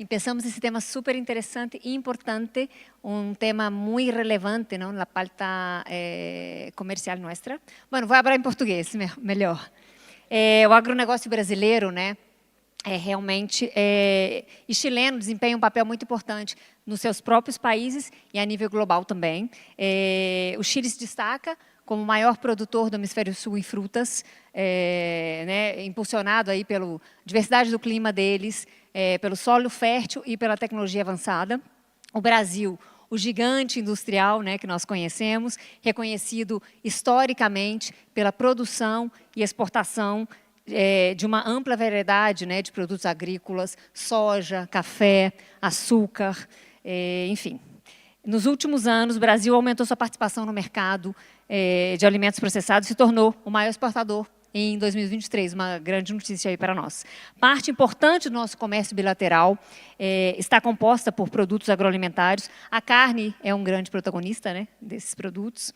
e pensamos esse tema super interessante e importante, um tema muito relevante, não, na pauta comercial nossa. Bueno, vou falar em português, melhor. O agronegócio brasileiro, né, realmente, e chileno desempenha um papel muito importante nos seus próprios países e a nível global também. O Chile se destaca como o maior produtor do hemisfério sul em frutas, né, impulsionado aí pela diversidade do clima deles, pelo solo fértil e pela tecnologia avançada. O Brasil, o gigante industrial, né, que nós conhecemos, reconhecido historicamente pela produção e exportação de uma ampla variedade, né, de produtos agrícolas, soja, café, açúcar, enfim. Nos últimos anos, o Brasil aumentou sua participação no mercado de alimentos processados e se tornou o maior exportador em 2023, uma grande notícia aí para nós. Parte importante do nosso comércio bilateral está composta por produtos agroalimentares. A carne é um grande protagonista, né, desses produtos.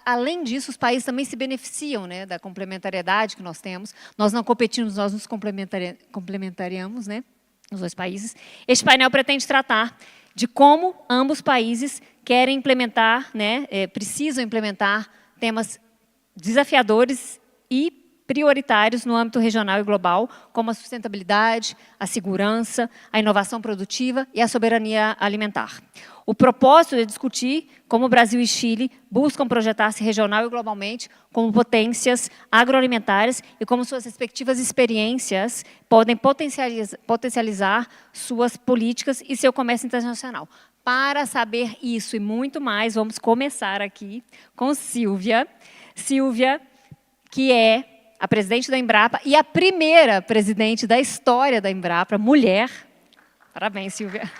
Além disso, os países também se beneficiam, né, da complementariedade que nós temos. Nós não competimos, nós nos complementariamos, né, os dois países. Este painel pretende tratar de como ambos países querem implementar, né, precisam implementar temas desafiadores e prioritários no âmbito regional e global, como a sustentabilidade, a segurança, a inovação produtiva e a soberania alimentar. O propósito é discutir como o Brasil e Chile buscam projetar-se regional e globalmente como potências agroalimentares e como suas respectivas experiências podem potencializar suas políticas e seu comércio internacional. Para saber isso e muito mais, vamos começar aqui com Silvia. Silvia, que é a presidente da Embrapa e a primeira presidente da história da Embrapa, mulher. Parabéns, Silvia.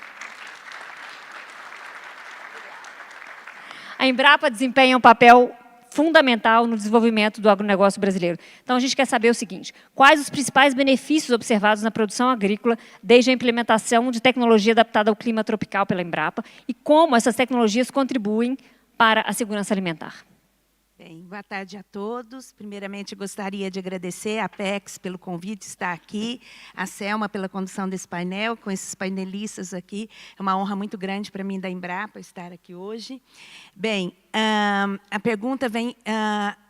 A Embrapa desempenha um papel fundamental no desenvolvimento do agronegócio brasileiro. Então, a gente quer saber o seguinte: quais os principais benefícios observados na produção agrícola desde a implementação de tecnologia adaptada ao clima tropical pela Embrapa e como essas tecnologias contribuem para a segurança alimentar? Bem, boa tarde a todos. Primeiramente, gostaria de agradecer a Apex pelo convite de estar aqui, a Selma pela condução desse painel, com esses painelistas aqui. É uma honra muito grande para mim, da Embrapa, estar aqui hoje. Bem, a pergunta vem...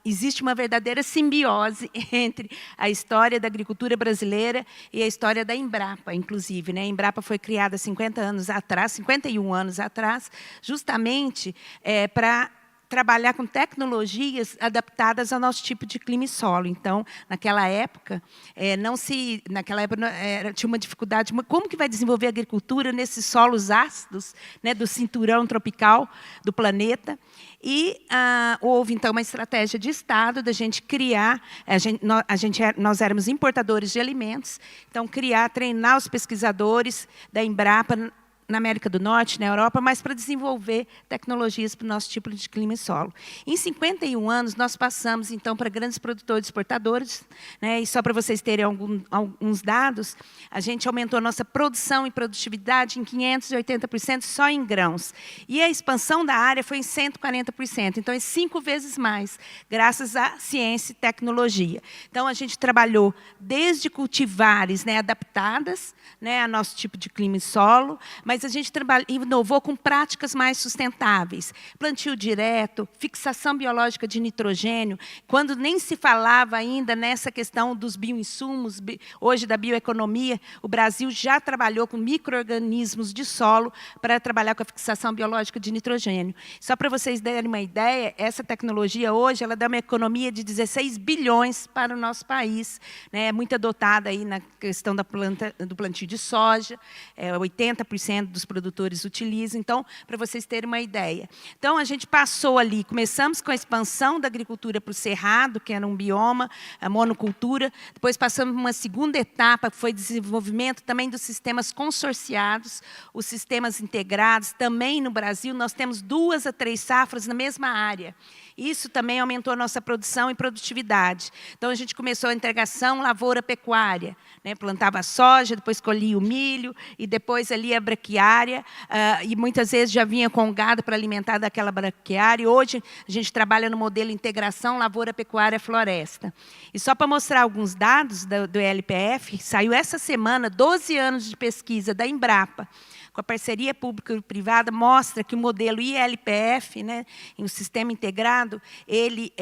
existe uma verdadeira simbiose entre a história da agricultura brasileira e a história da Embrapa, inclusive, né? A Embrapa foi criada 50 anos atrás, 51 anos atrás, justamente para trabalhar com tecnologias adaptadas ao nosso tipo de clima e solo. Então, naquela época, tinha uma dificuldade, como que vai desenvolver a agricultura nesses solos ácidos, né, do cinturão tropical do planeta? E houve, então, uma estratégia de Estado da gente criar, nós éramos importadores de alimentos, então, treinar os pesquisadores da Embrapa na América do Norte, na Europa, mas para desenvolver tecnologias para o nosso tipo de clima e solo. Em 51 anos, nós passamos, então, para grandes produtores exportadores, né? E só para vocês terem alguns dados, a gente aumentou a nossa produção e produtividade em 580% só em grãos. E a expansão da área foi em 140%, então é 5 vezes mais, graças à ciência e tecnologia. Então, a gente trabalhou desde cultivares, né, adaptadas, né, a nosso tipo de clima e solo, mas a gente inovou com práticas mais sustentáveis. Plantio direto, fixação biológica de nitrogênio, quando nem se falava ainda nessa questão dos bioinsumos, hoje da bioeconomia, o Brasil já trabalhou com micro-organismos de solo para trabalhar com a fixação biológica de nitrogênio. Só para vocês terem uma ideia, essa tecnologia hoje ela dá uma economia de 16 bilhões para o nosso país, né? Muito adotada aí na questão do plantio de soja, 80% dos produtores utilizam. Então, para vocês terem uma ideia. Então, a gente passou ali, começamos com a expansão da agricultura para o cerrado, que era um bioma, a monocultura. Depois passamos uma segunda etapa, que foi desenvolvimento também dos sistemas consorciados, os sistemas integrados. Também no Brasil, nós temos 2 a 3 safras na mesma área. Isso também aumentou a nossa produção e produtividade. Então, a gente começou a integração lavoura-pecuária, né? Plantava soja, depois colhia o milho, e depois ali a braquiária, e muitas vezes já vinha com gado para alimentar daquela braquiária. E hoje, a gente trabalha no modelo integração lavoura-pecuária-floresta. E só para mostrar alguns dados do LPF, saiu essa semana 12 anos de pesquisa da Embrapa, com a parceria público-privada, mostra que o modelo ILPF, né, em um sistema integrado, ele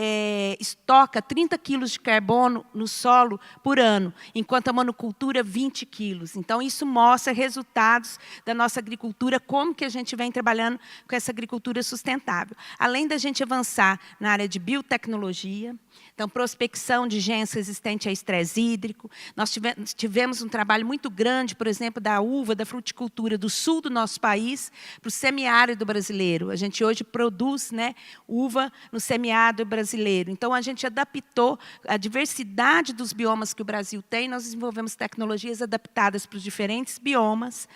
estoca 30 quilos de carbono no solo por ano, enquanto a monocultura 20 quilos. Então, isso mostra resultados da nossa agricultura, como que a gente vem trabalhando com essa agricultura sustentável. Além da gente avançar na área de biotecnologia, então, prospecção de genes resistentes a estresse hídrico. Nós tivemos um trabalho muito grande, por exemplo, da uva, da fruticultura do sul do nosso país, para o semiárido brasileiro. A gente hoje produz, né, uva no semiárido brasileiro. Então, a gente adaptou a diversidade dos biomas que o Brasil tem, nós desenvolvemos tecnologias adaptadas para os diferentes biomas.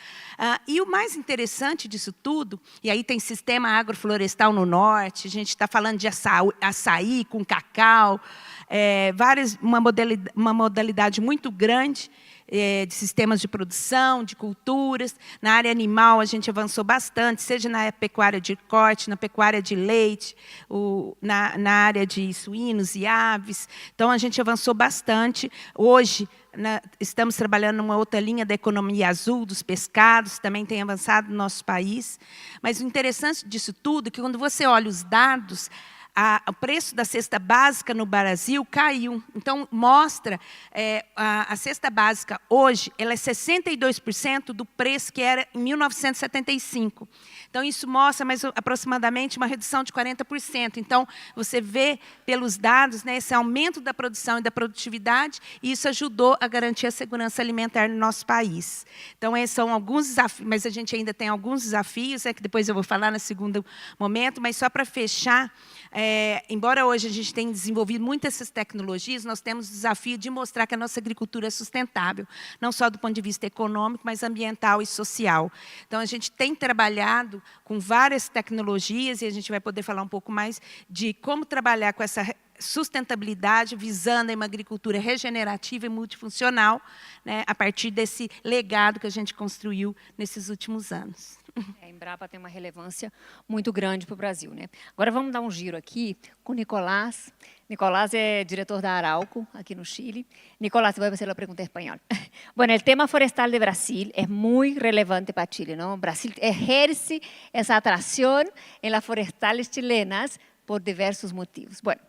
E o mais interessante disso tudo, e aí tem sistema agroflorestal no norte, a gente está falando de açaí com cacau, uma modalidade muito grande de sistemas de produção, de culturas. Na área animal, a gente avançou bastante, seja na pecuária de corte, na pecuária de leite, na área de suínos e aves. Então, a gente avançou bastante. Hoje, estamos trabalhando numa outra linha da economia azul, dos pescados, também tem avançado no nosso país. Mas o interessante disso tudo é que, quando você olha os dados, o preço da cesta básica no Brasil caiu. Então, mostra a cesta básica hoje, ela é 62% do preço que era em 1975. Então, isso mostra aproximadamente uma redução de 40%. Então, você vê pelos dados, né, esse aumento da produção e da produtividade, e isso ajudou a garantir a segurança alimentar no nosso país. Então, esses são alguns desafios, mas a gente ainda tem alguns desafios, que depois eu vou falar no segundo momento, mas só para fechar, embora hoje a gente tenha desenvolvido muitas essas tecnologias, nós temos o desafio de mostrar que a nossa agricultura é sustentável, não só do ponto de vista econômico, mas ambiental e social. Então, a gente tem trabalhado com várias tecnologias, e a gente vai poder falar um pouco mais de como trabalhar com essa sustentabilidade, visando uma agricultura regenerativa e multifuncional, né, a partir desse legado que a gente construiu nesses últimos anos. A Embrapa tem uma relevância muito grande para o Brasil, né? Agora vamos dar um giro aqui com o Nicolás. Nicolás é diretor da Arauco, aqui no Chile. Nicolás, voy a hacer la pregunta en español. Bueno, el tema forestal de Brasil es muy relevante para Chile, ¿no? Brasil ejerce esa atracción en las forestales chilenas por diversos motivos. Bueno,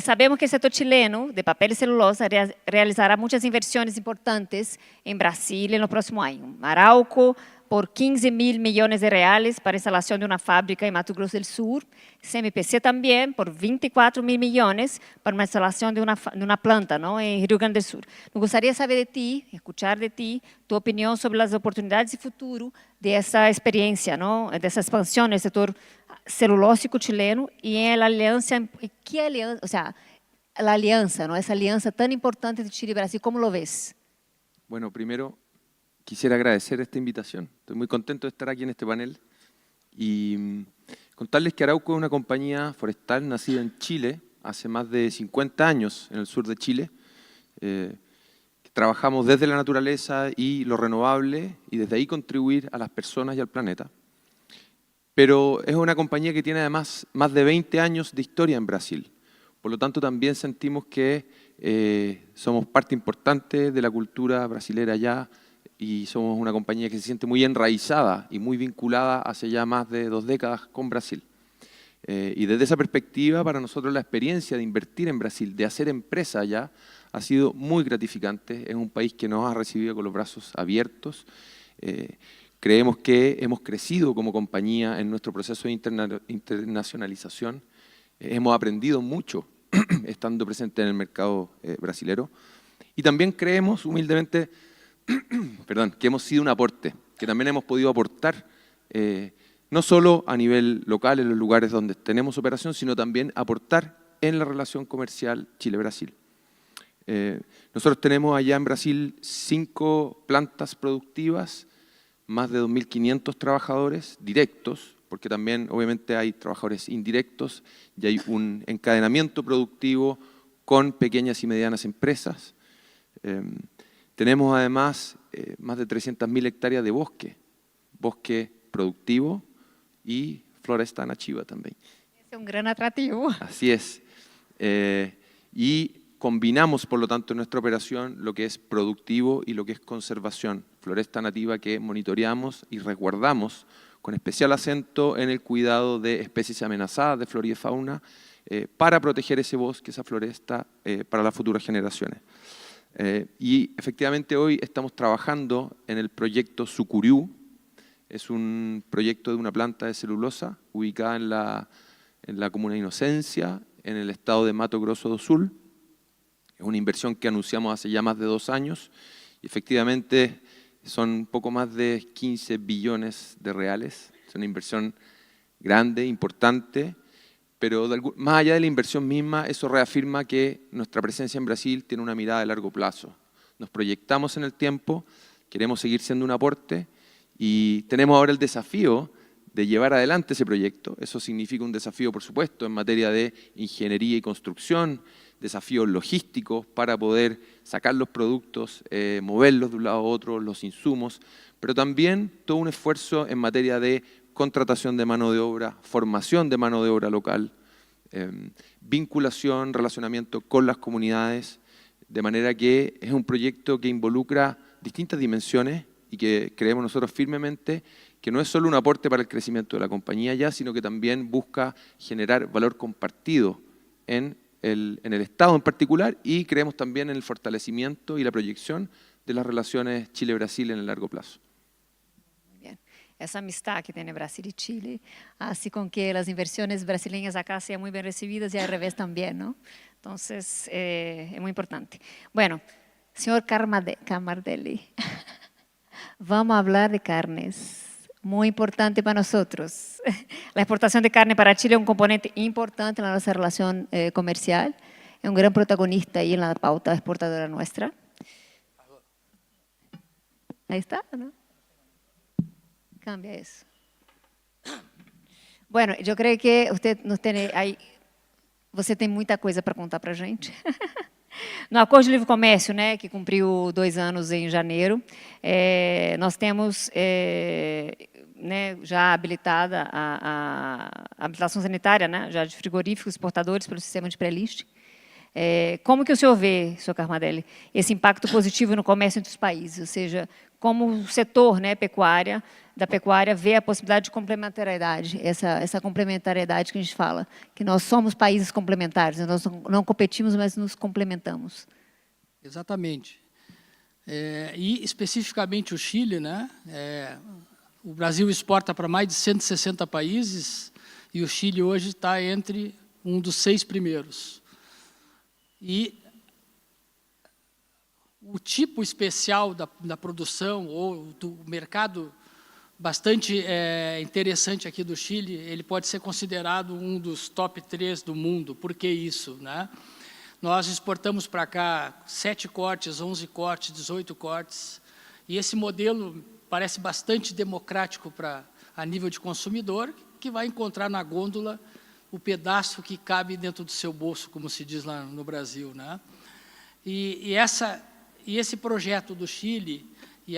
sabemos que el sector chileno de papel y celulosa realizará muchas inversiones importantes en Brasil en los próximos años. Arauco, por 15.000 millones de reales para instalación de una fábrica en Mato Grosso del Sur. CMPC también por 24.000 millones para una instalación de una planta, ¿no?, en Rio Grande do Sur. Me gustaría saber de ti, escuchar de ti, tu opinión sobre las oportunidades y futuro de esa experiencia, ¿no?, de esa expansión del sector celulósico chileno y en la alianza, ¿qué alianza? O sea, la alianza, ¿no?, esa alianza tan importante de Chile y Brasil, ¿cómo lo ves? Bueno, primero quisiera agradecer esta invitación. Estoy muy contento de estar aquí en este panel y contarles que Arauco es una compañía forestal nacida en Chile hace más de 50 años en el sur de Chile. Trabajamos desde la naturaleza y lo renovable y desde ahí contribuir a las personas y al planeta. Pero es una compañía que tiene además más de 20 años de historia en Brasil. Por lo tanto, también sentimos que somos parte importante de la cultura brasilera allá, y somos una compañía que se siente muy enraizada y muy vinculada hace ya más de 2 décadas con Brasil. Y desde esa perspectiva, para nosotros la experiencia de invertir en Brasil, de hacer empresa allá, ha sido muy gratificante. Es un país que nos ha recibido con los brazos abiertos. Creemos que hemos crecido como compañía en nuestro proceso de internacionalización. Hemos aprendido mucho estando presente en el mercado brasilero. Y también creemos humildemente que hemos sido un aporte, que también hemos podido aportar, no solo a nivel local en los lugares donde tenemos operación, sino también aportar en la relación comercial Chile-Brasil. Nosotros tenemos allá en Brasil 5 plantas productivas, más de 2.500 trabajadores directos, porque también obviamente hay trabajadores indirectos y hay un encadenamiento productivo con pequeñas y medianas empresas. Tenemos además más de 300.000 hectáreas de bosque productivo y floresta nativa también. Esse é um grande atrativo. Así es. Y combinamos, por lo tanto, en nuestra operación lo que es productivo y lo que es conservación. Floresta nativa que monitoreamos y resguardamos con especial acento en el cuidado de especies amenazadas de flora y fauna para proteger ese bosque, esa floresta, para las futuras generaciones. Y efectivamente hoy estamos trabajando en el proyecto Sucuriú. Es un proyecto de una planta de celulosa ubicada en la comuna de Inocencia, en el estado de Mato Grosso do Sul. Es una inversión que anunciamos hace ya más de 2 años y efectivamente son un poco más de 15 billones de reales. Es una inversión grande, importante, pero más allá de la inversión misma, eso reafirma que nuestra presencia en Brasil tiene una mirada de largo plazo. Nos proyectamos en el tiempo, queremos seguir siendo un aporte y tenemos ahora el desafío de llevar adelante ese proyecto. Eso significa un desafío, por supuesto, en materia de ingeniería y construcción, desafíos logísticos para poder sacar los productos, moverlos de un lado a otro, los insumos, pero también todo un esfuerzo en materia de contratación de mano de obra, formación de mano de obra local, vinculación, relacionamiento con las comunidades, de manera que es un proyecto que involucra distintas dimensiones y que creemos nosotros firmemente que no es solo un aporte para el crecimiento de la compañía ya, sino que también busca generar valor compartido en el Estado en particular y creemos también en el fortalecimiento y la proyección de las relaciones Chile-Brasil en el largo plazo. Bien. Essa amistad que tem no Brasil e Chile hace com que as inversões brasileiras acá sejam muito bem recebidas e ao revés também, não? Então, é muito importante. Bueno, senhor Camardelli, vamos falar de carnes. Muy importante para nosotros. La exportación de carne para Chile es un componente importante en nuestra relación comercial. Es un gran protagonista ahí en la pauta exportadora nuestra. Ahí está, ¿no? Cambia eso. Bueno, eu creio que você tem muita coisa para contar para a gente. No Acordo de Livre Comércio, né, que cumpriu 2 anos em janeiro, nós temos né, já habilitada a habilitação sanitária, né, já de frigoríficos exportadores pelo sistema de pré-list. Como que o senhor vê, senhor Carmadelli, esse impacto positivo no comércio entre os países? Ou seja, como o setor, né, da pecuária vê a possibilidade de complementariedade, essa complementariedade que a gente fala, que nós somos países complementares, nós não competimos, mas nos complementamos. Exatamente. E especificamente o Chile, né? O Brasil exporta para mais de 160 países e o Chile hoje está entre um dos 6 primeiros. E o tipo especial da produção ou do mercado bastante interessante aqui do Chile, ele pode ser considerado um dos top 3 do mundo. Por que isso, né? Nós exportamos para cá 7 cortes, 11 cortes, 18 cortes, e esse modelo parece bastante democrático a nível de consumidor, que vai encontrar na gôndola o pedaço que cabe dentro do seu bolso, como se diz lá no Brasil, né? E esse projeto do Chile e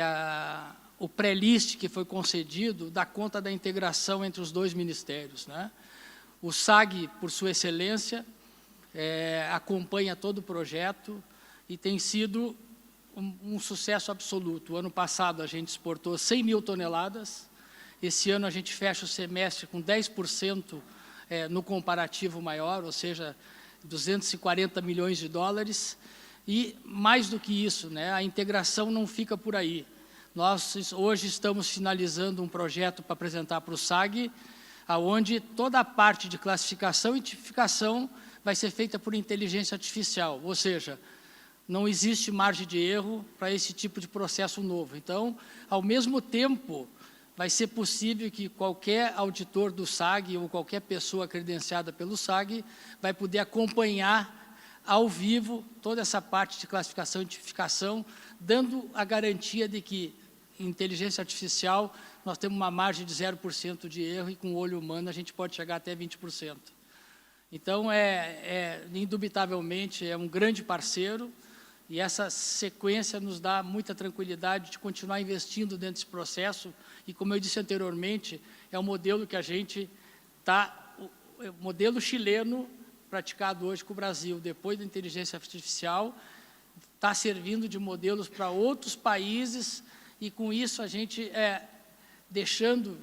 o pré-list que foi concedido dá conta da integração entre os 2 ministérios, né? O SAG, por sua excelência, acompanha todo o projeto e tem sido um sucesso absoluto. O ano passado a gente exportou 100 mil toneladas, esse ano a gente fecha o semestre com 10% no comparativo maior, ou seja, 240 milhões de dólares, e mais do que isso, né, a integração não fica por aí. Nós hoje estamos finalizando um projeto para apresentar para o SAG, onde toda a parte de classificação e tipificação vai ser feita por inteligência artificial, ou seja, não existe margem de erro para esse tipo de processo novo. Então, ao mesmo tempo, vai ser possível que qualquer auditor do SAG ou qualquer pessoa credenciada pelo SAG vai poder acompanhar ao vivo toda essa parte de classificação e tipificação, dando a garantia de que em inteligência artificial, nós temos uma margem de 0% de erro e com o olho humano a gente pode chegar até 20%. Então, indubitavelmente, é um grande parceiro e essa sequência nos dá muita tranquilidade de continuar investindo dentro desse processo e, como eu disse anteriormente, é um modelo que a gente está, o modelo chileno praticado hoje com o Brasil, depois da inteligência artificial, está servindo de modelos para outros países e, com isso, a gente deixando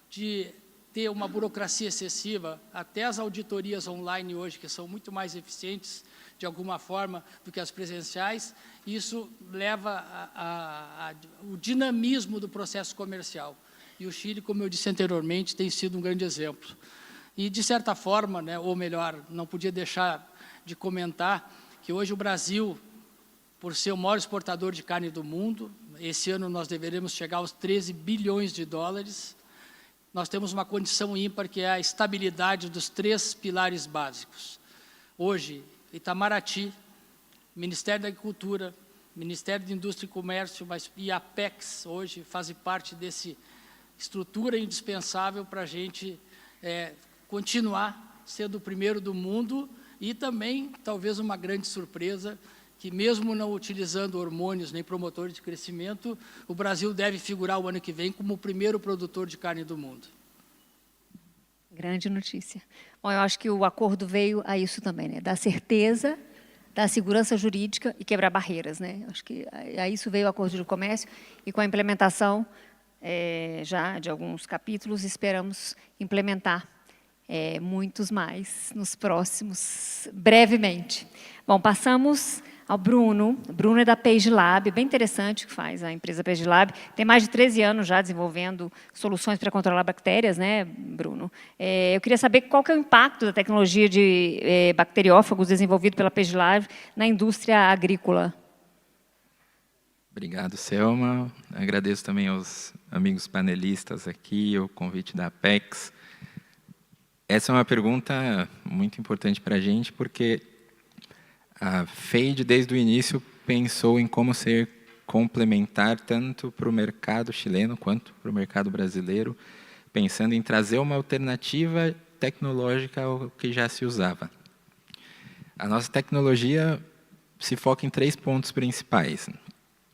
de ter uma burocracia excessiva, até as auditorias online hoje, que são muito mais eficientes, de alguma forma, do que as presenciais, isso leva o dinamismo do processo comercial. E o Chile, como eu disse anteriormente, tem sido um grande exemplo. E, de certa forma, né, ou melhor, não podia deixar de comentar que hoje o Brasil, por ser o maior exportador de carne do mundo, esse ano nós deveremos chegar aos 13 bilhões de dólares, nós temos uma condição ímpar, que é a estabilidade dos 3 pilares básicos. Hoje, Itamaraty, Ministério da Agricultura, Ministério de Indústria e Comércio e a Apex, hoje, fazem parte dessa estrutura indispensável para a gente continuar sendo o primeiro do mundo e também, talvez, uma grande surpresa, que mesmo não utilizando hormônios nem promotores de crescimento, o Brasil deve figurar o ano que vem como o primeiro produtor de carne do mundo. Grande notícia. Bom, eu acho que o acordo veio a isso também, né? Dar certeza, dar segurança jurídica e quebrar barreiras, né? Acho que a isso veio o acordo de comércio e com a implementação já de alguns capítulos, esperamos implementar muitos mais nos próximos, brevemente. Bom, passamos ao Bruno. O Bruno é da PageLab, bem interessante o que faz a empresa PageLab. Tem mais de 13 anos já desenvolvendo soluções para controlar bactérias, né, Bruno? Eu queria saber qual que é o impacto da tecnologia de bacteriófagos desenvolvido pela PageLab na indústria agrícola. Obrigado, Selma. Agradeço também aos amigos panelistas aqui, o convite da Apex. Essa é uma pergunta muito importante para a gente, porque a FADE, desde o início, pensou em como ser complementar tanto para o mercado chileno quanto para o mercado brasileiro, pensando em trazer uma alternativa tecnológica ao que já se usava. A nossa tecnologia se foca em 3 pontos principais.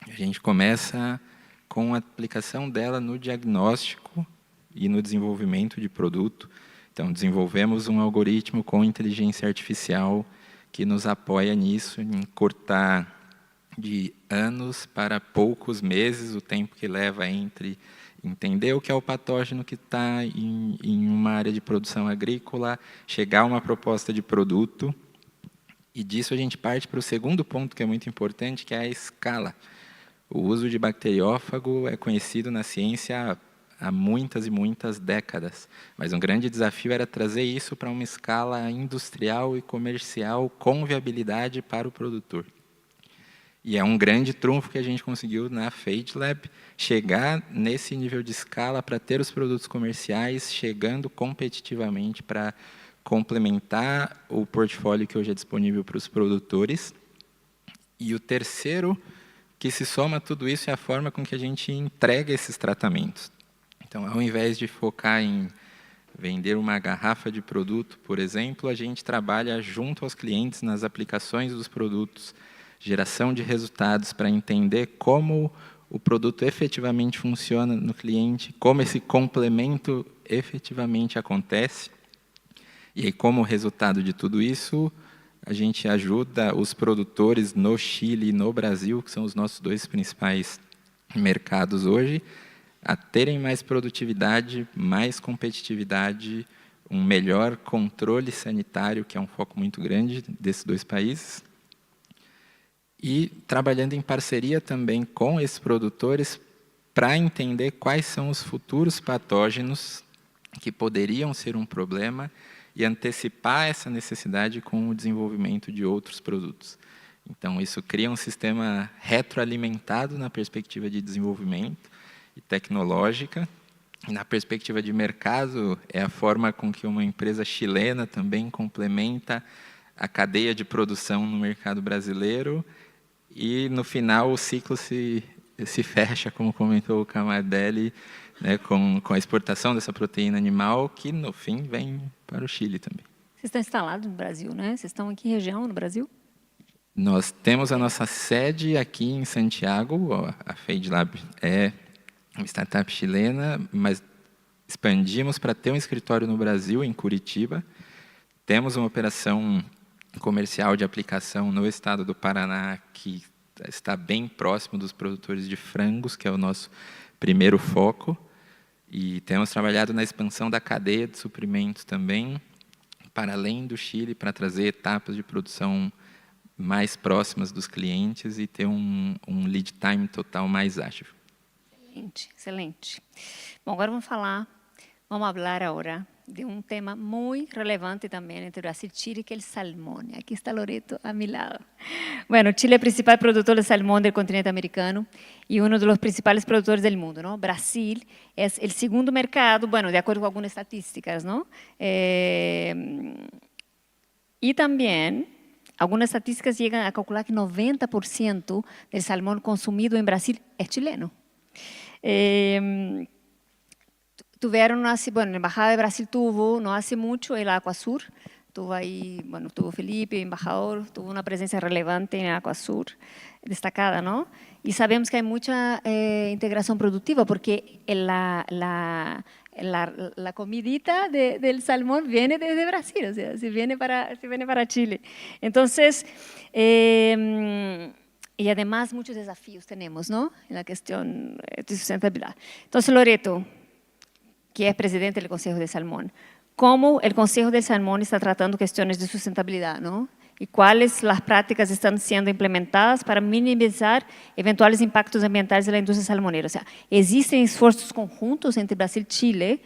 A gente começa com a aplicação dela no diagnóstico e no desenvolvimento de produto. Então, desenvolvemos um algoritmo com inteligência artificial que nos apoia nisso, em cortar de anos para poucos meses o tempo que leva entre entender o que é o patógeno que está em uma área de produção agrícola, chegar a uma proposta de produto, e disso a gente parte para o segundo ponto, que é muito importante, que é a escala. O uso de bacteriófago é conhecido na ciência há muitas e muitas décadas, mas um grande desafio era trazer isso para uma escala industrial e comercial com viabilidade para o produtor. E é um grande trunfo que a gente conseguiu na FadeLab, chegar nesse nível de escala para ter os produtos comerciais chegando competitivamente para complementar o portfólio que hoje é disponível para os produtores. E o terceiro, que se soma a tudo isso, é a forma com que a gente entrega esses tratamentos. Então, ao invés de focar em vender uma garrafa de produto, por exemplo, a gente trabalha junto aos clientes nas aplicações dos produtos, geração de resultados para entender como o produto efetivamente funciona no cliente, como esse complemento efetivamente acontece. E aí, como resultado de tudo isso, a gente ajuda os produtores no Chile e no Brasil, que são os nossos 2 principais mercados hoje, a terem mais produtividade, mais competitividade, um melhor controle sanitário, que é um foco muito grande desses 2 países, e trabalhando em parceria também com esses produtores para entender quais são os futuros patógenos que poderiam ser um problema e antecipar essa necessidade com o desenvolvimento de outros produtos. Então, isso cria um sistema retroalimentado na perspectiva de desenvolvimento e tecnológica. E na perspectiva de mercado, é a forma com que uma empresa chilena também complementa a cadeia de produção no mercado brasileiro e, no final, o ciclo se se fecha, como comentou o Camardelli, né, com a exportação dessa proteína animal, que no fim vem para o Chile também. Vocês estão instalados no Brasil, né? Vocês estão em que região no Brasil? Nós temos a nossa sede aqui em Santiago, a FadeLab é uma startup chilena, mas expandimos para ter um escritório no Brasil, em Curitiba. Temos uma operação comercial de aplicação no estado do Paraná, que está bem próximo dos produtores de frangos, que é o nosso primeiro foco. E temos trabalhado na expansão da cadeia de suprimentos também, para além do Chile, para trazer etapas de produção mais próximas dos clientes e ter um lead time total mais ágil. Excelente, excelente. Bom, agora vamos falar agora de un tema muy relevante también entre Brasil y Chile, que es el salmón. Aquí está Loreto a mi lado. Bueno, Chile es el principal productor de salmón del continente americano y uno de los principales productores del mundo, ¿no? Brasil es el segundo mercado, bueno, de acuerdo con algunas estadísticas, ¿no? Y también algunas estadísticas llegan a calcular que 90% del salmón consumido en Brasil es chileno. Tuvieron, bueno, la Embajada de Brasil tuvo, no hace mucho, el Aquasur, tuvo ahí, bueno, tuvo Felipe, embajador, tuvo una presencia relevante en el Aquasur, destacada, ¿no? Y sabemos que hay mucha integración productiva, porque la comidita del salmón viene desde Brasil, o sea, se viene para Chile. Entonces, y además muchos desafíos tenemos, ¿no? En la cuestión de sustentabilidad. Entonces, Loreto, que es presidente del Consejo de Salmón, ¿cómo el Consejo de Salmón está tratando cuestiones de sustentabilidad, ¿no? Y cuáles las prácticas están siendo implementadas para minimizar eventuales impactos ambientales de la industria salmonera? O sea, ¿existen esfuerzos conjuntos entre Brasil y Chile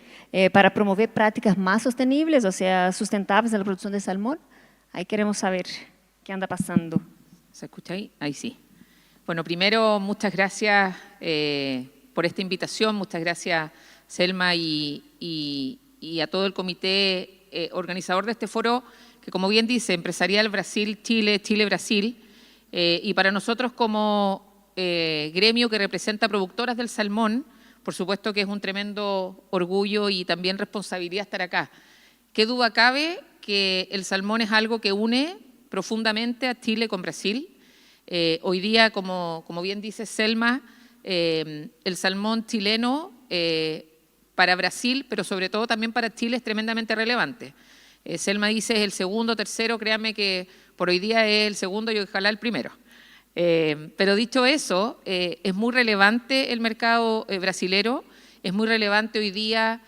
para promover prácticas más sostenibles, o sea, sustentables en la producción de salmón? Ahí queremos saber qué anda pasando. ¿Se escucha ahí? Ahí sí. Bueno, primero, muchas gracias por esta invitación, muchas gracias Selma y a todo el comité organizador de este foro, que como bien dice, Empresarial Brasil-Chile, Chile-Brasil, y para nosotros como gremio que representa productoras del salmón, por supuesto que es un tremendo orgullo y también responsabilidad estar acá. ¿Qué duda cabe que el salmón es algo que une profundamente a Chile con Brasil? Hoy día, como bien dice Selma, el salmón chileno para Brasil, pero sobre todo también para Chile, es tremendamente relevante. Selma dice es el segundo, tercero, créanme que por hoy día es el segundo y ojalá el primero. Pero dicho eso, es muy relevante el mercado brasilero, es muy relevante hoy día,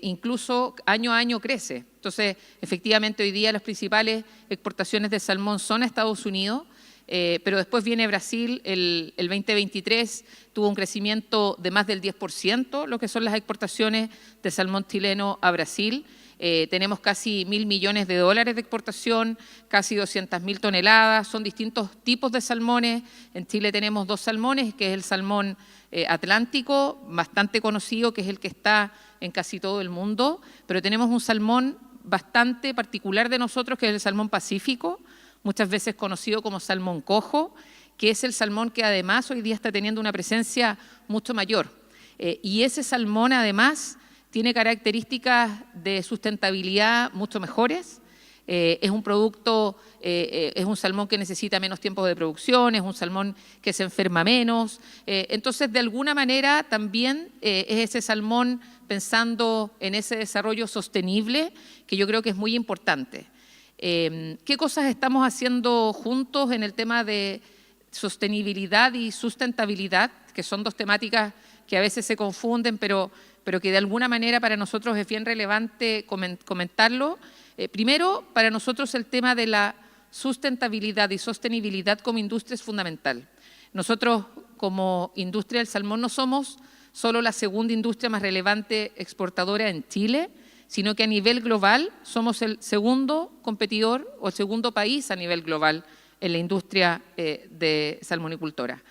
incluso año a año crece. Entonces, efectivamente hoy día las principales exportaciones de salmón son a Estados Unidos, pero después viene Brasil, el 2023 tuvo un crecimiento de más del 10%, lo que son las exportaciones de salmón chileno a Brasil. Tenemos casi $1.000 millones de exportación, casi 200.000 toneladas, son distintos tipos de salmones. En Chile tenemos dos salmones, que es el salmón atlántico, bastante conocido, que es el que está en casi todo el mundo, pero tenemos un salmón bastante particular de nosotros, que es el salmón pacífico, muchas veces conocido como salmón cojo, que es el salmón que además hoy día está teniendo una presencia mucho mayor. Y ese salmón además tiene características de sustentabilidad mucho mejores. Es un producto, es un salmón que necesita menos tiempo de producción, es un salmón que se enferma menos. Entonces, de alguna manera, también es ese salmón pensando en ese desarrollo sostenible, que yo creo que es muy importante. ¿Qué cosas estamos haciendo juntos en el tema de sostenibilidad y sustentabilidad? Que son dos temáticas que a veces se confunden, pero que de alguna manera para nosotros es bien relevante comentarlo. Primero, para nosotros el tema de la sustentabilidad y sostenibilidad como industria es fundamental. Nosotros como industria del salmón no somos solo la segunda industria más relevante exportadora en Chile, sino que a nivel global somos el segundo competidor o el segundo país a nivel global en la industria de salmonicultora.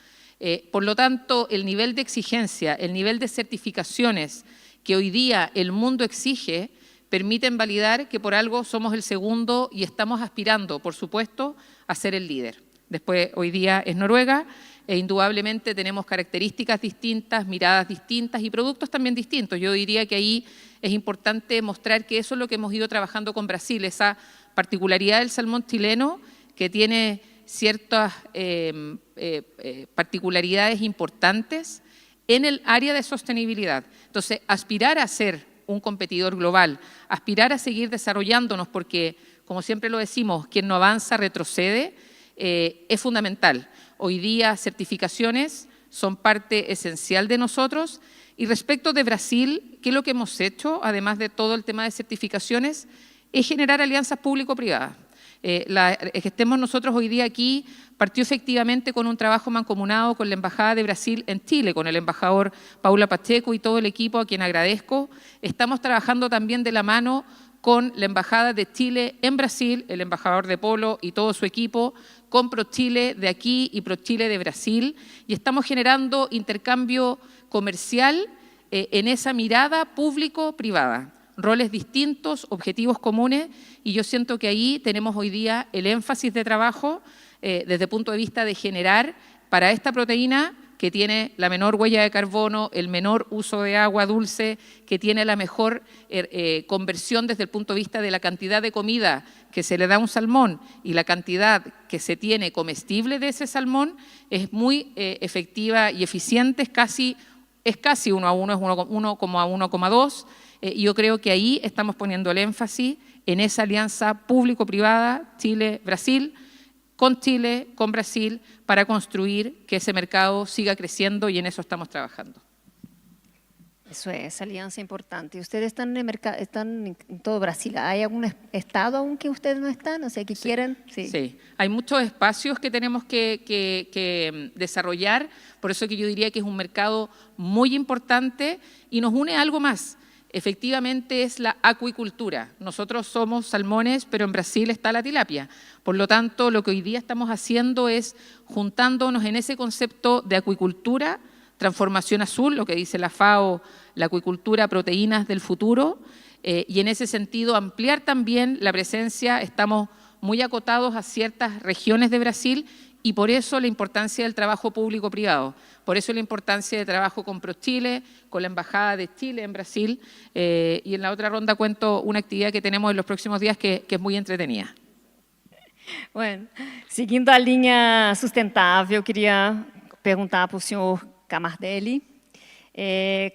Por lo tanto, el nivel de exigencia, el nivel de certificaciones que hoy día el mundo exige, permiten validar que por algo somos el segundo y estamos aspirando, por supuesto, a ser el líder. después hoy día es Noruega, e indudablemente tenemos características distintas, miradas distintas y productos también distintos. Yo diría que ahí es importante mostrar que eso es lo que hemos ido trabajando con Brasil, esa particularidad del salmón chileno que tiene ciertas particularidades importantes en el área de sostenibilidad. Entonces, aspirar a ser un competidor global, aspirar a seguir desarrollándonos, porque, como siempre lo decimos, quien no avanza retrocede, es fundamental. Hoy día certificaciones son parte esencial de nosotros. Y respecto de Brasil, ¿qué es lo que hemos hecho, además de todo el tema de certificaciones? Es generar alianzas público-privadas. Que estemos nosotros hoy día aquí partió efectivamente con un trabajo mancomunado con la Embajada de Brasil en Chile, con el embajador Paula Pacheco y todo el equipo a quien agradezco. Estamos trabajando también de la mano con la Embajada de Chile en Brasil, el embajador de Polo y todo su equipo, con ProChile de aquí y ProChile de Brasil, y estamos generando intercambio comercial en esa mirada público-privada. Roles distintos, objetivos comunes, y yo siento que ahí tenemos hoy día el énfasis de trabajo desde el punto de vista de generar para esta proteína que tiene la menor huella de carbono, el menor uso de agua dulce, que tiene la mejor conversión desde el punto de vista de la cantidad de comida que se le da a un salmón y la cantidad que se tiene comestible de ese salmón, es muy efectiva y eficiente, es casi 1 a 1, es 1,1,2. Y yo creo que ahí estamos poniendo el énfasis en esa alianza público-privada, Chile-Brasil, con Chile, con Brasil, para construir que ese mercado siga creciendo, y en eso estamos trabajando. Eso es, alianza importante. Ustedes están en el mercado, están en todo Brasil. ¿Hay algún estado aún que ustedes no están? O sea, que quieren. Sí, hay muchos espacios que tenemos que desarrollar, por eso que yo diría que es un mercado muy importante y nos une algo más. Efectivamente es la acuicultura. Nosotros somos salmones, pero en Brasil está la tilapia. Por lo tanto, lo que hoy día estamos haciendo es juntándonos en ese concepto de acuicultura, transformación azul, lo que dice la FAO, la acuicultura, proteínas del futuro, y en ese sentido ampliar también la presencia. Estamos muy acotados a ciertas regiones de Brasil, y por eso la importancia del trabajo público-privado, por eso la importancia del trabajo con ProChile, con la Embajada de Chile en Brasil, y en la otra ronda cuento una actividad que tenemos en los próximos días que es muy entretenida. Bueno, seguindo a linha sustentável, eu queria perguntar para o senhor Camardelli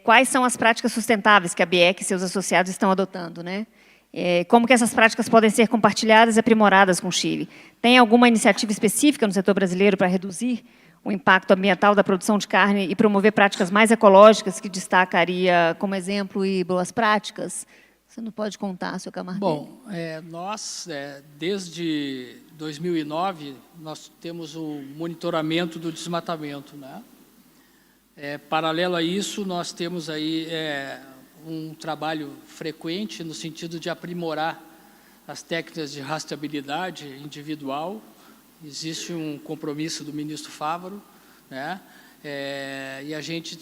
quais são as práticas sustentáveis que a BIEC e seus associados estão adotando, né? Como que essas práticas podem ser compartilhadas e aprimoradas com o Chile? Tem alguma iniciativa específica no setor brasileiro para reduzir o impacto ambiental da produção de carne e promover práticas mais ecológicas que destacaria como exemplo e boas práticas? Você não pode contar, senhor Camardelli? Bom, nós, desde 2009, nós temos o monitoramento do desmatamento, né? Paralelo a isso, nós temos aí um trabalho frequente no sentido de aprimorar as técnicas de rastreabilidade individual. Existe um compromisso do ministro Fávaro, né? E a gente,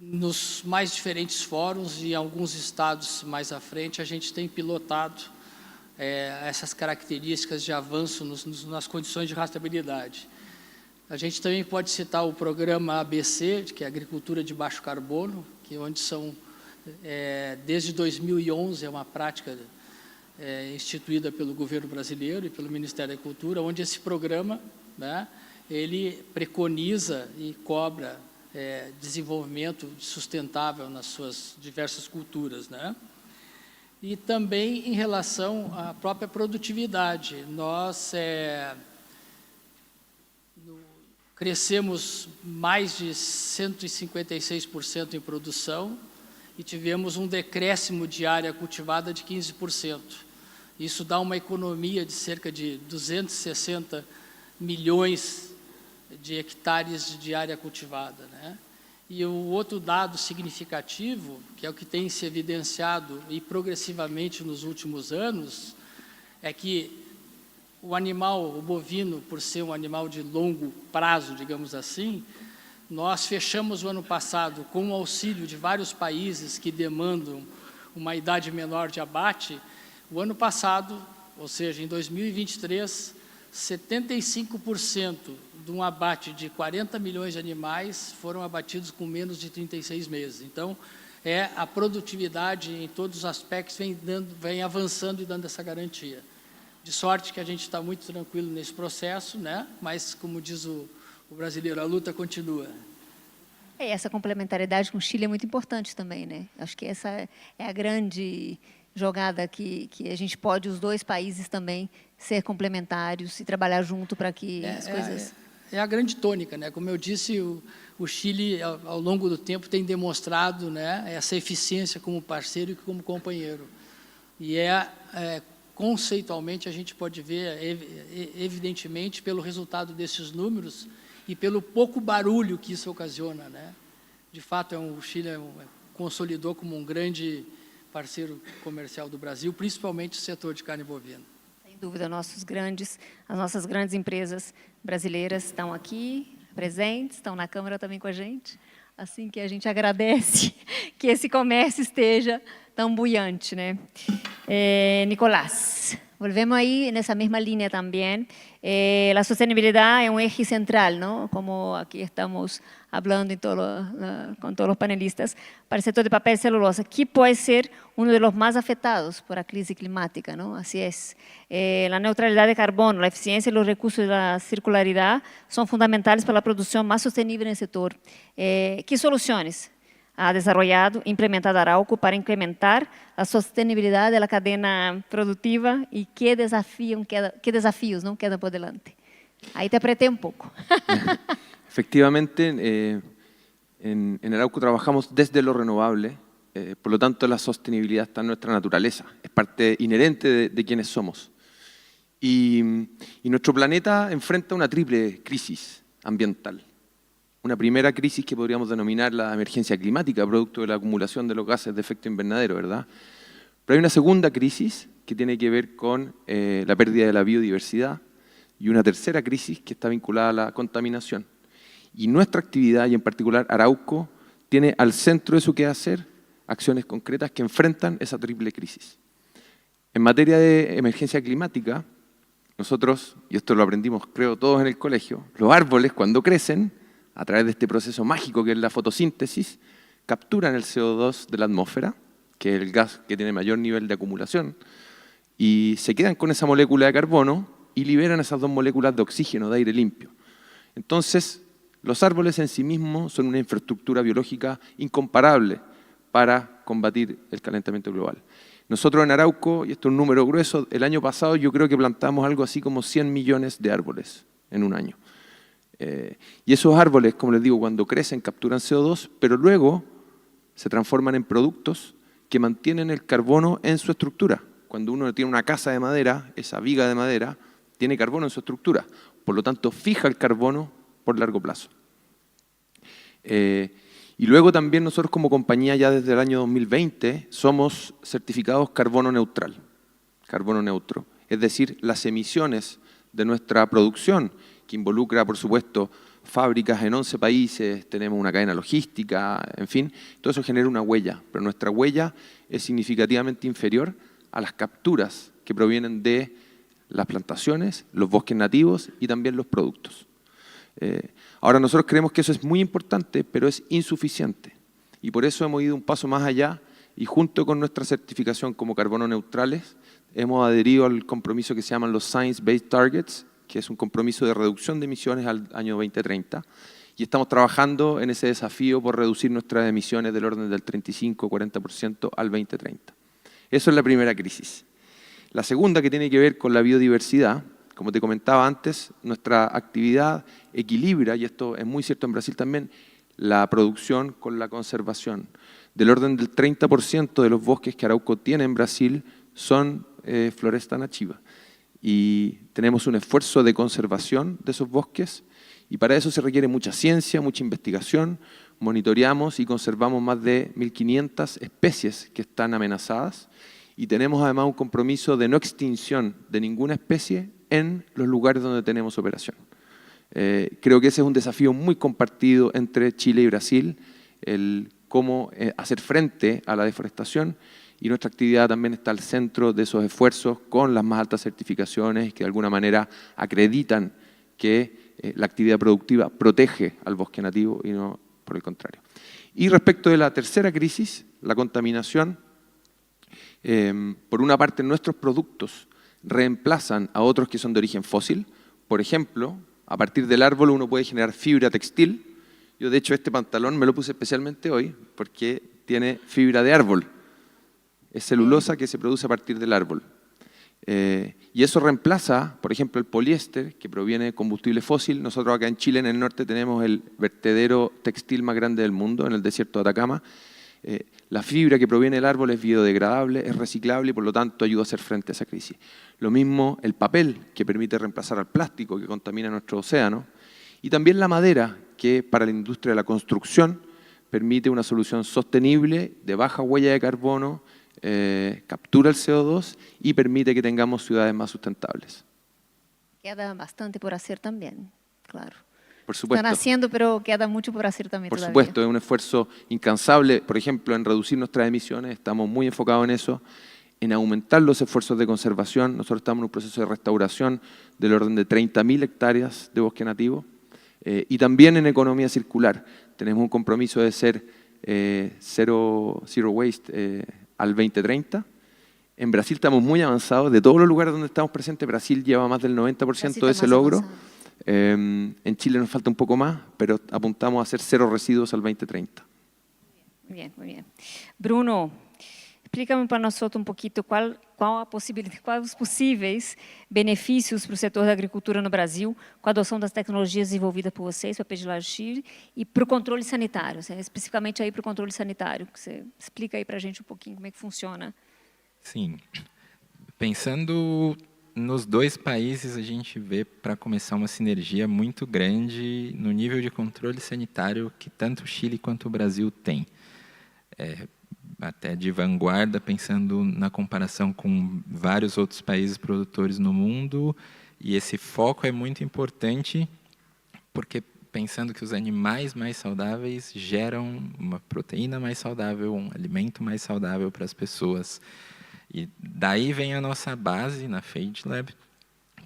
nos mais diferentes fóruns e em alguns estados mais à frente, a gente tem pilotado essas características de avanço nas condições de rastreabilidade. A gente também pode citar o programa ABC, que é Agricultura de Baixo Carbono, que onde são, desde 2011, é uma prática instituída pelo governo brasileiro e pelo Ministério da Agricultura, onde esse programa, né, ele preconiza e cobra desenvolvimento sustentável nas suas diversas culturas, né? E também em relação à própria produtividade. Nós crescemos mais de 156% em produção e tivemos um decréscimo de área cultivada de 15%. Isso dá uma economia de cerca de 260 milhões de hectares de área cultivada, né? E o outro dado significativo, que é o que tem se evidenciado e progressivamente nos últimos anos, é que o animal, o bovino, por ser um animal de longo prazo, digamos assim, nós fechamos o ano passado com o auxílio de vários países que demandam uma idade menor de abate. O ano passado, ou seja, em 2023, 75% de um abate de 40 milhões de animais foram abatidos com menos de 36 meses. Então, a produtividade em todos os aspectos vem avançando e dando essa garantia. De sorte que a gente está muito tranquilo nesse processo, né? Mas, como diz o brasileiro, a luta continua. E essa complementaridade com o Chile é muito importante também, né? Acho que essa é a grande jogada que a gente pode, os dois países também, ser complementares e trabalhar junto para que as coisas... É a grande tônica, né? Como eu disse, o Chile, ao longo do tempo, tem demonstrado, né, essa eficiência como parceiro e como companheiro. E conceitualmente, a gente pode ver, evidentemente, pelo resultado desses números e pelo pouco barulho que isso ocasiona, né? De fato, o Chile consolidou como um grande parceiro comercial do Brasil, principalmente o setor de carne bovina. Sem dúvida, as nossas grandes empresas brasileiras estão aqui, presentes, estão na Câmara também com a gente, assim que a gente agradece que esse comércio esteja tão buiante, né? Nicolás, volvemos aí nessa mesma linha também. A sustentabilidade é um eje central, ¿no? Como aqui estamos falando com todos os panelistas, para o setor de papel e celulosa, que pode ser um dos mais afetados por a crise climática, ¿no? Así es. A neutralidade de carbono, a eficiência e os recursos da circularidade são fundamentais para a produção mais sustentável no setor. Que soluções ha desarrollado e implementado Arauco para incrementar a sustentabilidade da cadeia produtiva e que desafios não quedam por delante? Aí te apreté um pouco. Efectivamente, en Arauco trabajamos desde lo renovable, por lo tanto la sostenibilidad está en nuestra naturaleza, es parte inherente de quienes somos. Y nuestro planeta enfrenta una triple crisis ambiental. Una primera crisis que podríamos denominar la emergencia climática, producto de la acumulación de los gases de efecto invernadero, ¿verdad? Pero hay una segunda crisis que tiene que ver con la pérdida de la biodiversidad y una tercera crisis que está vinculada a la contaminación. Y nuestra actividad, y en particular Arauco, tiene al centro de su quehacer acciones concretas que enfrentan esa triple crisis. En materia de emergencia climática, nosotros, y esto lo aprendimos creo todos en el colegio, los árboles cuando crecen, a través de este proceso mágico que es la fotosíntesis, capturan el CO2 de la atmósfera, que es el gas que tiene mayor nivel de acumulación, y se quedan con esa molécula de carbono y liberan esas dos moléculas de oxígeno, de aire limpio. Entonces, los árboles en sí mismos son una infraestructura biológica incomparable para combatir el calentamiento global. Nosotros en Arauco, y esto es un número grueso, el año pasado yo creo que plantamos algo así como 100 millones de árboles en un año. Y esos árboles, como les digo, cuando crecen capturan CO2, pero luego se transforman en productos que mantienen el carbono en su estructura. Cuando uno tiene una casa de madera, esa viga de madera tiene carbono en su estructura, por lo tanto fija el carbono por largo plazo. Y luego también nosotros como compañía ya desde el año 2020 somos certificados carbono neutral, carbono neutro. Es decir, las emisiones de nuestra producción, que involucra, por supuesto, fábricas en 11 países, tenemos una cadena logística, en fin, todo eso genera una huella, pero nuestra huella es significativamente inferior a las capturas que provienen de las plantaciones, los bosques nativos y también los productos. Ahora nosotros creemos que eso es muy importante, pero es insuficiente. Y por eso hemos ido un paso más allá y junto con nuestra certificación como carbono neutrales, hemos adherido al compromiso que se llaman los Science Based Targets, que es un compromiso de reducción de emisiones al año 2030. Y estamos trabajando en ese desafío por reducir nuestras emisiones del orden del 35-40% al 2030. Eso es la primera crisis. La segunda, que tiene que ver con la biodiversidad, como te comentaba antes, nuestra actividad equilibra, y esto es muy cierto en Brasil también, la producción con la conservación. Del orden del 30% de los bosques que Arauco tiene en Brasil son floresta nativa. Y tenemos un esfuerzo de conservación de esos bosques, y para eso se requiere mucha ciencia, mucha investigación. Monitoreamos y conservamos más de 1.500 especies que están amenazadas, y tenemos además un compromiso de no extinción de ninguna especie en los lugares donde tenemos operación. Creo que ese es un desafío muy compartido entre Chile y Brasil, el cómo hacer frente a la deforestación, y nuestra actividad también está al centro de esos esfuerzos con las más altas certificaciones que de alguna manera acreditan que la actividad productiva protege al bosque nativo y no por el contrario. Y respecto de la tercera crisis, la contaminación, por una parte nuestros productos reemplazan a otros que son de origen fósil. Por ejemplo, a partir del árbol uno puede generar fibra textil. Yo de hecho este pantalón me lo puse especialmente hoy porque tiene fibra de árbol. Es celulosa que se produce a partir del árbol. Y eso reemplaza, por ejemplo, el poliéster, que proviene de combustible fósil. Nosotros acá en Chile, en el norte, tenemos el vertedero textil más grande del mundo, en el desierto de Atacama. La fibra que proviene del árbol es biodegradable, es reciclable y por lo tanto ayuda a hacer frente a esa crisis. Lo mismo el papel, que permite reemplazar al plástico que contamina nuestro océano. Y también la madera, que para la industria de la construcción permite una solución sostenible, de baja huella de carbono, captura el CO2 y permite que tengamos ciudades más sustentables. Queda bastante por hacer también, claro. Por supuesto. Están haciendo, pero queda mucho por hacer también Por todavía. supuesto, es un esfuerzo incansable, por ejemplo, en reducir nuestras emisiones, estamos muy enfocados en eso, en aumentar los esfuerzos de conservación. Nosotros estamos en un proceso de restauración del orden de 30.000 hectáreas de bosque nativo y también en economía circular. Tenemos un compromiso de ser zero waste al 2030. En Brasil estamos muy avanzados. De todos los lugares donde estamos presentes, Brasil lleva más del 90% de ese logro. En Chile nos falta un poco más, pero apuntamos a hacer 0 residuos al 2030. Muy bien, muy bien. Bruno, explica-me para nós um pouquinho quais os possíveis benefícios para o setor da agricultura no Brasil com a adoção das tecnologias desenvolvidas por vocês, para a Page Large Chile, e para o controle sanitário, especificamente aí para o controle sanitário. Você explica aí para a gente um pouquinho como é que funciona. Sim. Pensando nos dois países, a gente vê, para começar, uma sinergia muito grande no nível de controle sanitário que tanto o Chile quanto o Brasil têm. Até de vanguarda, pensando na comparação com vários outros países produtores no mundo, e esse foco é muito importante, porque pensando que os animais mais saudáveis geram uma proteína mais saudável, um alimento mais saudável para as pessoas. E daí vem a nossa base na FageLab,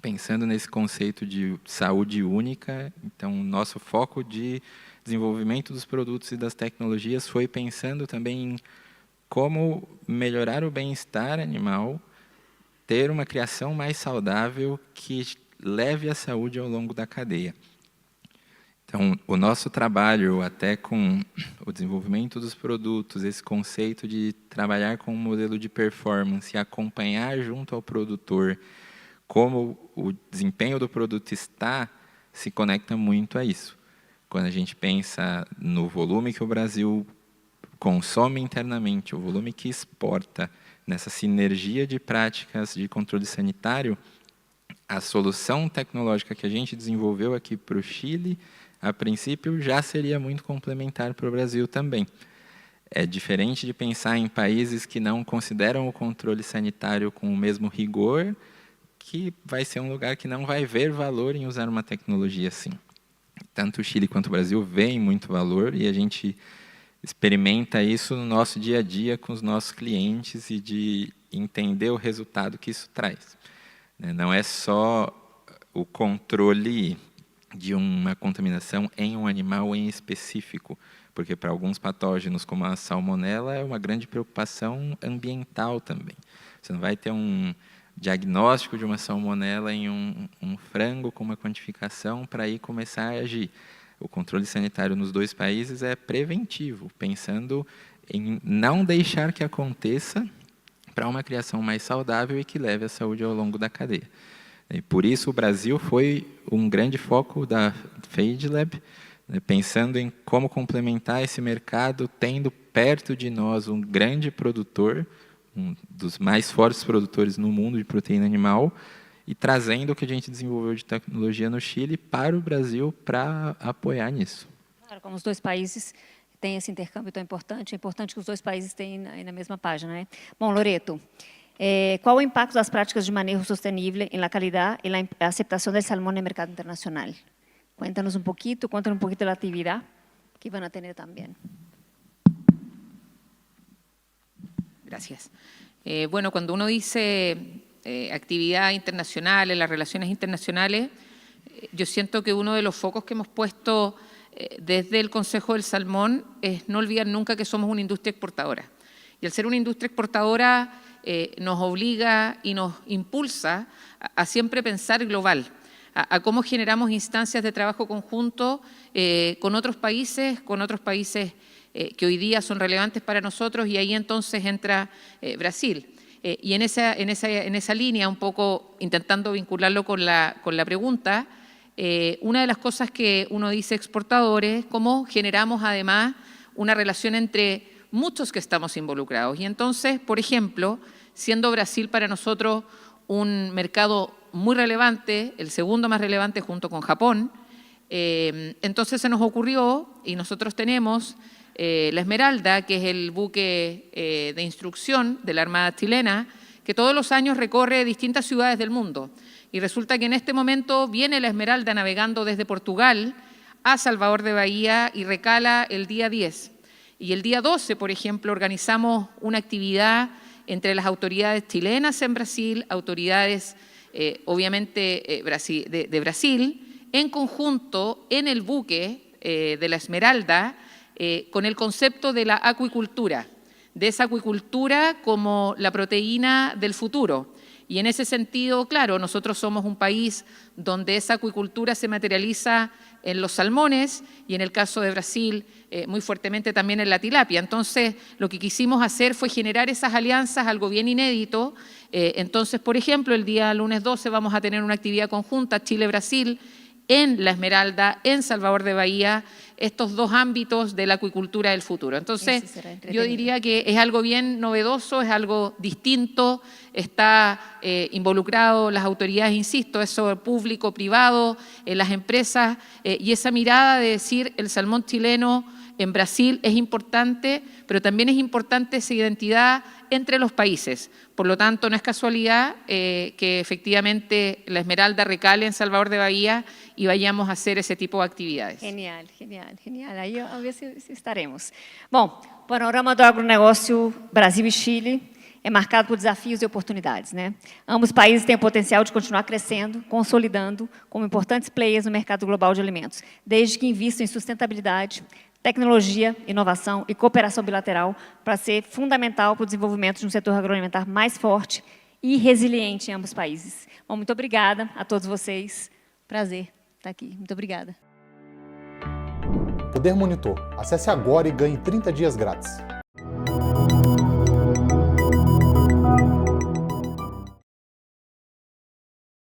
pensando nesse conceito de saúde única. Então, o nosso foco de desenvolvimento dos produtos e das tecnologias foi pensando também em como melhorar o bem-estar animal, ter uma criação mais saudável que leve a saúde ao longo da cadeia. Então, o nosso trabalho, até com o desenvolvimento dos produtos, esse conceito de trabalhar com um modelo de performance e acompanhar junto ao produtor como o desempenho do produto está, se conecta muito a isso. Quando a gente pensa no volume que o Brasil consome internamente, o volume que exporta, nessa sinergia de práticas de controle sanitário, a solução tecnológica que a gente desenvolveu aqui para o Chile, a princípio, já seria muito complementar para o Brasil também. É diferente de pensar em países que não consideram o controle sanitário com o mesmo rigor, que vai ser um lugar que não vai ver valor em usar uma tecnologia assim. Tanto o Chile quanto o Brasil veem muito valor e a gente experimenta isso no nosso dia a dia com os nossos clientes e de entender o resultado que isso traz. Não é só o controle de uma contaminação em um animal em específico, porque para alguns patógenos, como a salmonela, é uma grande preocupação ambiental também. Você não vai ter um diagnóstico de uma salmonela em um frango com uma quantificação para aí começar a agir. O controle sanitário nos dois países é preventivo, pensando em não deixar que aconteça para uma criação mais saudável e que leve à saúde ao longo da cadeia. E por isso o Brasil foi um grande foco da FageLab, pensando em como complementar esse mercado, tendo perto de nós um grande produtor, um dos mais fortes produtores no mundo de proteína animal, e trazendo o que a gente desenvolveu de tecnologia no Chile para o Brasil para apoiar nisso. Claro, como os dois países têm esse intercâmbio tão importante, é importante que os dois países tenham aí na mesma página, né? Bom, Loreto, qual o impacto das práticas de manejo sostenible en la calidad y la aceptación del salmón en el mercado internacional? Cuéntanos un poquito de la actividad que van a tener también. Gracias. Bueno, cuando uno dice actividad internacional, las relaciones internacionales, yo siento que uno de los focos que hemos puesto desde el Consejo del Salmón es no olvidar nunca que somos una industria exportadora. Y al ser una industria exportadora nos obliga y nos impulsa a siempre pensar global, a cómo generamos instancias de trabajo conjunto con otros países que hoy día son relevantes para nosotros, y ahí entonces entra Brasil. Y en esa línea, un poco intentando vincularlo con la pregunta, una de las cosas que uno dice exportadores, cómo generamos además una relación entre muchos que estamos involucrados. Y entonces, por ejemplo, siendo Brasil para nosotros un mercado muy relevante, el segundo más relevante junto con Japón, entonces se nos ocurrió, y nosotros tenemos la Esmeralda, que es el buque de instrucción de la Armada chilena, que todos los años recorre distintas ciudades del mundo. Y resulta que en este momento viene la Esmeralda navegando desde Portugal a Salvador de Bahía y recala el día 10. Y el día 12, por ejemplo, organizamos una actividad entre las autoridades chilenas en Brasil, autoridades obviamente de Brasil, en conjunto en el buque de la Esmeralda, con el concepto de la acuicultura, de esa acuicultura como la proteína del futuro. Y en ese sentido, claro, nosotros somos un país donde esa acuicultura se materializa en los salmones y en el caso de Brasil muy fuertemente también en la tilapia. Entonces, lo que quisimos hacer fue generar esas alianzas, algo bien inédito. Entonces, por ejemplo, el día lunes 12 vamos a tener una actividad conjunta Chile-Brasil en La Esmeralda, en Salvador de Bahía, estos dos ámbitos de la acuicultura del futuro. Entonces, yo diría que es algo bien novedoso, es algo distinto, está involucrado las autoridades, insisto, eso público, privado, las empresas, y esa mirada de decir el salmón chileno en Brasil es importante, pero también es importante esa identidad entre los países. Por lo tanto, no es casualidad que efectivamente la Esmeralda recale en Salvador de Bahía y vayamos a hacer esse tipo de atividades. Genial, genial, genial. Aí vamos ver se estaremos. Bom, o panorama do agronegócio Brasil e Chile é marcado por desafios e oportunidades, né? Ambos países têm o potencial de continuar crescendo, consolidando como importantes players no mercado global de alimentos, desde que invistam em sustentabilidade, tecnologia, inovação e cooperação bilateral para ser fundamental para o desenvolvimento de um setor agroalimentar mais forte e resiliente em ambos os países. Bom, muito obrigada a todos vocês. Prazer estar aqui. Muito obrigada. Poder Monitor. Acesse agora e ganhe 30 dias grátis.